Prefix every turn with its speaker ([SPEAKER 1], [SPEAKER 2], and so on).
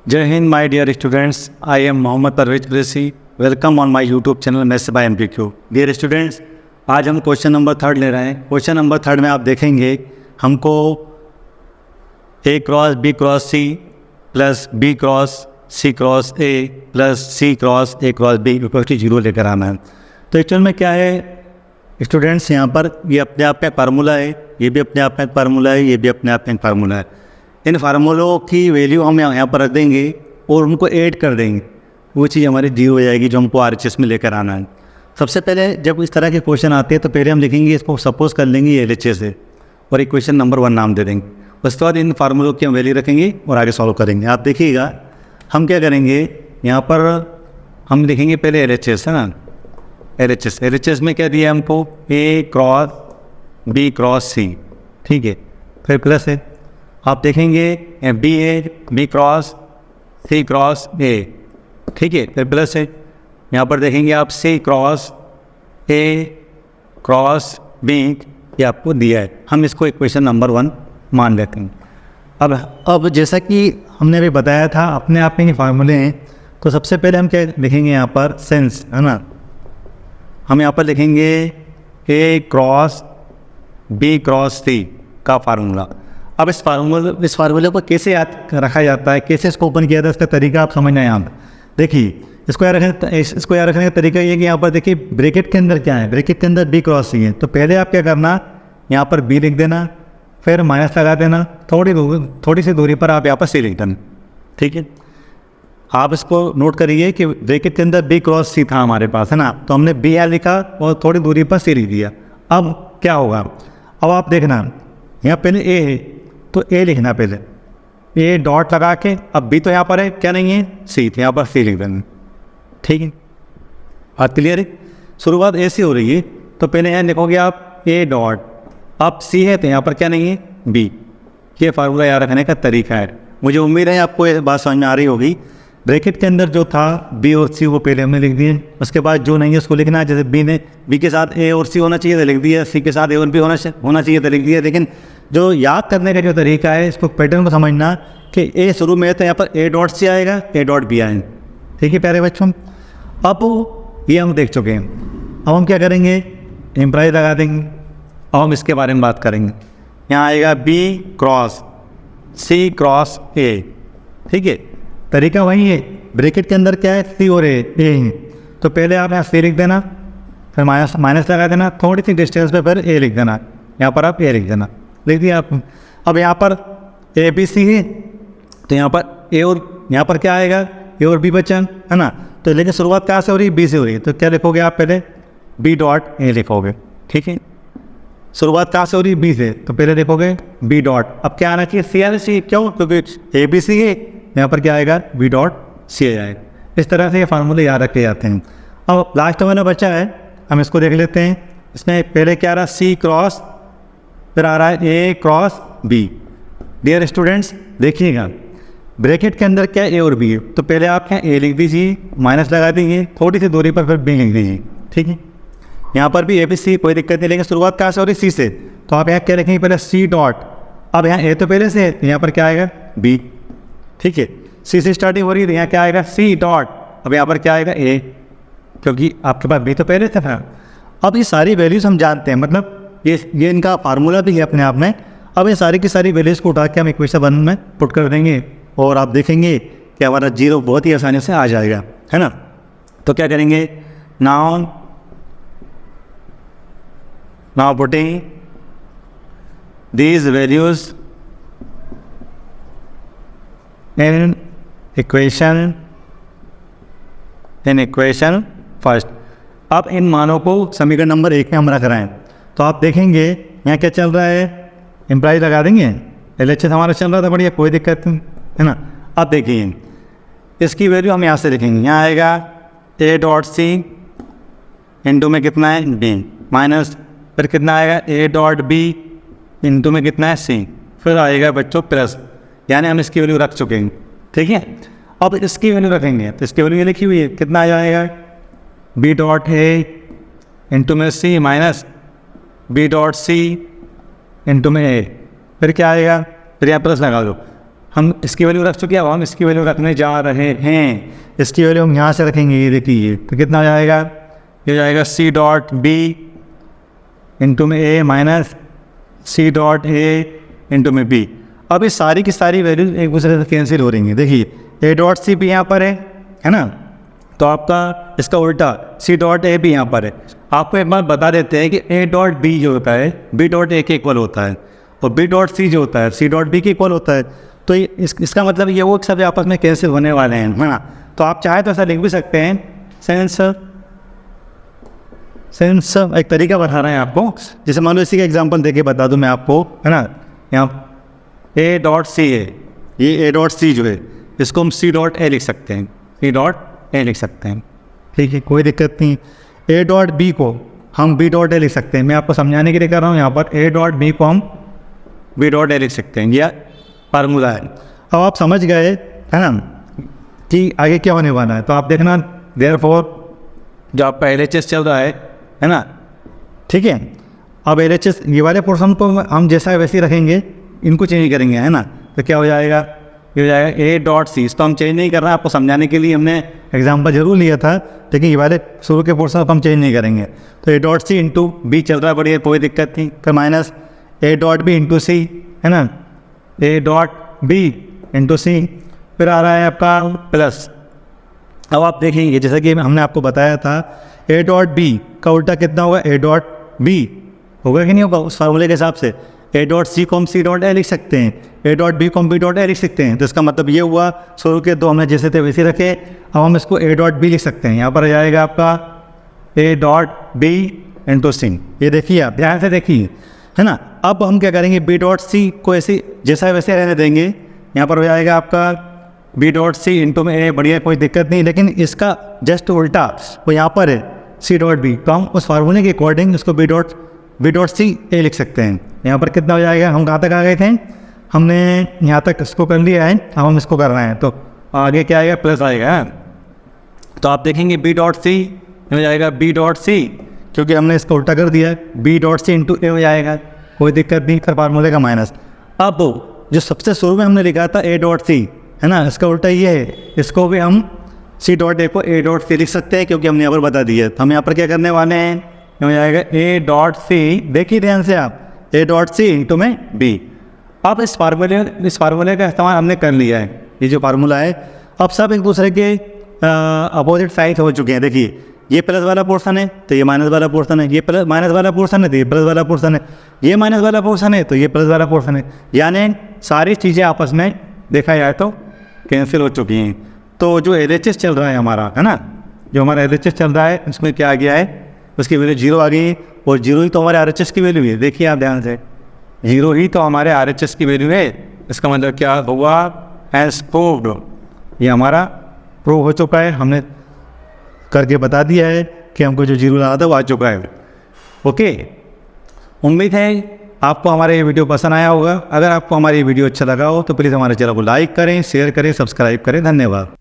[SPEAKER 1] जय हिंद my dear students, I am Mohammad Parvez Qureshi. Welcome on my YouTube channel maths by MPQ. Dear students, आज हम question number 3 ले रहे हैं। क्वेश्चन नंबर 3 में आप देखेंगे हमको a cross b cross c plus b cross c cross a plus c cross a cross b equal to 0 लेकर आना है। तो एक्चुअल में क्या है स्टूडेंट्स, यहाँ पर ये अपने आप में फार्मूला है, ये भी अपने आप में फार्मूला है, ये भी अपने आप में फार्मूला है। इन फार्मूलों की वैल्यू हम यहाँ पर रख देंगे और उनको ऐड कर देंगे, वो चीज़ हमारी 0 हो जाएगी जो हमको RHS में लेकर आना है। सबसे पहले जब इस तरह के क्वेश्चन आते हैं तो पहले हम लिखेंगे, इसको सपोज कर लेंगे ये LHS है और इक्वेशन नंबर 1 नाम दे देंगे। उसके बाद इन फार्मूलों की हम वैल्यू रखेंगे और आगे सॉल्व करेंगे। आप देखिएगा हम क्या करेंगे, यहाँ पर हम लिखेंगे पहले LHS है ना, LHS में क्या दिया हमको, A cross B cross C, ठीक है, फिर प्लस है। आप देखेंगे B है B cross C cross A, ठीक है, फिर प्लस है। यहाँ पर देखेंगे आप C cross A cross B, ये आपको दिया है, हम इसको इक्वेशन नंबर 1 मान लेते हैं। अब जैसा कि हमने अभी बताया था अपने आप में ये फार्मूले हैं, तो सबसे पहले हम क्या लिखेंगे यहाँ पर, सेंस है ना, हम यहाँ पर लिखेंगे A cross B cross C का फार्मूला। अब इस फार्मूले को कैसे याद रखा जाता है, कैसे इसको ओपन किया जाता है, इसका तरीका आप समझना है। यहाँ पर देखिए, इसको याद रखने का तरीका ये है कि यहाँ पर देखिए ब्रैकेट के अंदर क्या है, ब्रैकेट के अंदर B क्रॉस C है। तो पहले आप क्या करना, यहाँ पर B लिख देना, फिर माइनस लगा देना, थोड़ी सी दूरी पर आप यहाँ पर C लिख देना, ठीक है। आप इसको नोट करिए कि ब्रैकेट के अंदर B क्रॉस C था हमारे पास, है ना, तो हमने B यहाँ लिखा और थोड़ी दूरी पर C लिख दिया। अब क्या होगा, अब आप देखना यहाँ पहले A है तो A लिखना, पहले A डॉट लगा के, अब B तो यहाँ पर है, क्या नहीं है, C, तो यहाँ पर C लिख देना, ठीक है। बात क्लियर है। शुरुआत A से हो रही है तो पहले यहाँ लिखोगे आप A डॉट, अब C है तो यहाँ पर क्या नहीं है, B। ये फार्मूला याद रखने का तरीका है। मुझे उम्मीद है आपको ये बात समझ में आ रही होगी। ब्रैकेट के अंदर जो था B और C वो पहले हमने लिख दिए, उसके बाद जो नहीं है उसको लिखना है। जैसे B के साथ A और C होना चाहिए तो लिख दिया, C के साथ A और B होना चाहिए तो लिख दिया। लेकिन जो याद करने का जो तरीका है, इसको पैटर्न को समझना कि A शुरू में है तो यहाँ पर A डॉट C आएगा, A डॉट B आएगा, ठीक है प्यारे बच्चों। अब ये हम देख चुके हैं, अब हम क्या करेंगे, एम्प्राइज लगा देंगे। अब हम इसके बारे में बात करेंगे। यहाँ आएगा B cross C cross A, ठीक है, तरीका वही है। ब्रैकेट के अंदर क्या है, C और A है, तो पहले आप यहाँ C लिख देना, फिर माइनस लगा देना, थोड़ी सी डिस्टेंस पे फिर A लिख देना, यहाँ पर आप A लिख देना, लिख दिया आप। अब यहाँ पर ABC है तो यहाँ पर A और यहाँ पर क्या आएगा, A और B बचा, है ना। तो लेकिन शुरुआत कहाँ से हो रही है, B से हो रही है, तो क्या लिखोगे आप, पहले B डॉट A लिखोगे, ठीक है। शुरुआत कहाँ से हो रही है, B से, तो पहले लिखोगे B डॉट, अब क्या आना चाहिए, C आना चाहिए, क्यों, क्योंकि ABC है, यहाँ पर क्या आएगा, B डॉट C आएगा। इस तरह से ये फार्मूले याद रखे जाते हैं। अब लास्ट वाला बचा है, हम इसको देख लेते हैं। इसमें पहले क्या आ रहा है, C क्रॉस, फिर आ रहा है A cross B। Dear students देखिएगा, ब्रैकेट के अंदर क्या है, A और B है, तो पहले आप क्या A लिख दीजिए, माइनस लगा दीजिए, थोड़ी सी दूरी पर फिर B लिख दीजिए, ठीक है। यहाँ पर भी ABC, कोई दिक्कत नहीं, लेकिन शुरुआत कहाँ से हो रही है, C से, तो आप यहाँ क्या लिखेंगे, पहले C डॉट, अब यहाँ A तो पहले से है तो यहाँ पर क्या आएगा, B, ठीक है। C से स्टार्टिंग हो रही है तो यहाँ क्या आएगा, C डॉट, अब यहाँ पर क्या आएगा, A, क्योंकि आपके पास B तो पहले से था। अब ये सारी वैल्यूज़ हम जानते हैं, मतलब ये इनका फार्मूला भी है अपने आप में। अब ये सारी की सारी वैल्यूज़ को उठा के हम इक्वेशन 1 में पुट कर देंगे और आप देखेंगे कि हमारा 0 बहुत ही आसानी से आ जाएगा, है ना। तो क्या करेंगे, now putting these values in equation first. अब इन मानों को समीकरण नंबर 1 में हम रख रहे हैं, तो आप देखेंगे यहाँ क्या चल रहा है, एम्प्राइज लगा देंगे, LHS हमारा चल रहा था, बढ़िया, कोई दिक्कत नहीं, है ना। अब देखिए इसकी वैल्यू हम यहाँ से लिखेंगे, यहाँ आएगा A डॉट C इंटू में कितना है, B, माइनस फिर कितना आएगा, A डॉट B इंटू में कितना है, C, फिर आएगा बच्चों प्लस, यानी हम इसकी वैल्यू रख चुके हैं, ठीक है। अब इसकी वैल्यू रखेंगे तो इसकी वैल्यू ये लिखी हुई है, कितना आ जाएगा, B डॉट A इंटू में C minus B dot C into में A, फिर क्या आएगा, फिर यहाँ प्लस लगा दो। हम इसकी वैल्यू रख चुके हैं, अब हम इसकी वैल्यू रखने जा रहे हैं। इसकी वैल्यू हम यहाँ से रखेंगे, ये देखिए, तो कितना हो जाएगा, ये जाएगा सी डॉट बी इंटू में a minus c dot a into में बी। अब ये सारी की सारी वैल्यूज एक दूसरे से कैंसिल हो रही हैं। देखिए ए डॉट सी भी यहाँ पर है ना, तो आपका इसका उल्टा सी डॉट ए भी यहाँ पर है। आपको एक बार बता देते हैं कि ए डॉट बी जो होता है बी डॉट ए के इक्वल होता है, और बी डॉट सी जो होता है सी डॉट बी के इक्वल होता है। तो इसका मतलब ये वो सब आपस में कैंसिल होने वाले हैं, है ना। तो आप चाहे तो ऐसा लिख भी सकते हैं, सेंस एक तरीका बता रहे हैं आपको। जैसे मान लो इसी का एग्जांपल देके बता दूं मैं आपको, है ना। यहाँ ए डॉट सी है, ये ए डॉट सी जो है इसको हम सी डॉट ए लिख सकते हैं, सी डॉट ए लिख सकते हैं, ठीक है, कोई दिक्कत नहीं। ए डॉट बी को हम बी डॉट ए लिख सकते हैं। मैं आपको समझाने के लिए कर रहा हूँ, यहाँ पर ए डॉट बी को हम बी डॉट ए लिख सकते हैं, यह फार्मूला है। अब आप समझ गए, है ना, कि आगे क्या होने वाला है। तो आप देखना, देयरफॉर जो आपका LHS चल रहा है ना, ठीक है। अब LHS ये वाले पोर्शन को हम जैसा वैसे ही रखेंगे, इनको चेंज करेंगे, है ना। तो क्या हो जाएगा, ये हो जाएगा ए डॉट सी। इसको हम चेंज नहीं कर रहे हैं, आपको समझाने के लिए हमने एग्जाम्पल जरूर लिया था, लेकिन ये वाले शुरू के पोर्शन को हम चेंज नहीं करेंगे। तो A dot C into B चल रहा है, बढ़िया, कोई दिक्कत नहीं। फिर minus A dot B into C, है ना, A dot B into C, फिर आ रहा है आपका प्लस। अब आप देखेंगे जैसा कि हमने आपको बताया था, ए डॉट बी का उल्टा कितना होगा, ए डॉट बी होगा कि नहीं होगा उस फार्मूले के हिसाब से। ए डॉट सी को हम सी डॉट ए लिख सकते हैं, ए डॉट बी को हम बी डॉट ए लिख सकते हैं। तो इसका मतलब ये हुआ, शुरू के दो हमने जैसे थे वैसे रखे, अब हम इसको ए डॉट बी लिख सकते हैं। यहाँ पर आ जाएगा आपका ए डॉट बी इंटू सी। ये देखिए, आप ध्यान से देखिए, है ना। अब हम क्या करेंगे, बी डॉट सी को ऐसे जैसा वैसे रहने देंगे। यहाँ पर हो जाएगा आपका बी डॉट सी इंटू में ए, बढ़िया, कोई दिक्कत नहीं। लेकिन इसका जस्ट उल्टा वो यहाँ पर है सी डॉट बी, तो हम उस फार्मूले के अकॉर्डिंग इसको बी डॉट सी ए लिख सकते हैं। यहाँ पर कितना हो जाएगा, हम कहाँ तक आ गए थे, हमने यहाँ तक इसको कर लिया है, अब हम इसको कर रहे हैं। तो आगे क्या आएगा, प्लस आएगा। तो आप देखेंगे बी डॉट सी हो जाएगा बी डॉट सी, क्योंकि हमने इसको उल्टा कर दिया है, बी डॉट सी इंटू ए हो जाएगा, कोई दिक्कत नहीं। फिर फार्मूले का माइनस। अब जो सबसे शुरू में हमने लिखा था ए डॉट सी, है ना, इसका उल्टा ये है, इसको भी हम सी डॉट ए को ए डॉट सी लिख सकते हैं, क्योंकि हमने यहाँ पर बता दिया है। तो हम यहाँ पर क्या करने वाले हैं, हो जाएगा ए डॉट सी, देखिए ध्यान से आप, ए डॉट सी इंटू में बी। अब इस फार्मूले का इस्तेमाल हमने कर लिया है, ये जो फार्मूला है। अब सब एक दूसरे के अपोजिट साइड हो चुके हैं। देखिए, ये प्लस वाला पोर्शन है तो ये माइनस वाला पोर्शन है, ये प्लस माइनस वाला पोर्शन है तो ये प्लस वाला पोर्शन है, ये माइनस वाला पोर्शन है तो ये प्लस वाला पोर्शन है। यानी सारी चीज़ें आपस में देखा जाए तो कैंसिल हो चुकी हैं। तो जो LHS चल रहा है हमारा, है ना, जो हमारा LHS चल रहा है उसमें क्या आ गया है, उसकी वैल्यू 0 आ गई है, और 0 ही तो हमारे RHS की वैल्यू है। देखिए आप ध्यान से, 0 ही तो हमारे RHS की वैल्यू है। इसका मतलब क्या हुआ, एज प्रूव्ड, ये हमारा प्रूव हो चुका है, हमने करके बता दिया है कि हमको जो 0 लाना था वो आ चुका है। ओके, उम्मीद है आपको हमारा ये वीडियो पसंद आया होगा। अगर आपको हमारा ये वीडियो अच्छा लगा हो तो प्लीज़ हमारे चैनल को लाइक करें, शेयर करें, सब्सक्राइब करें। धन्यवाद।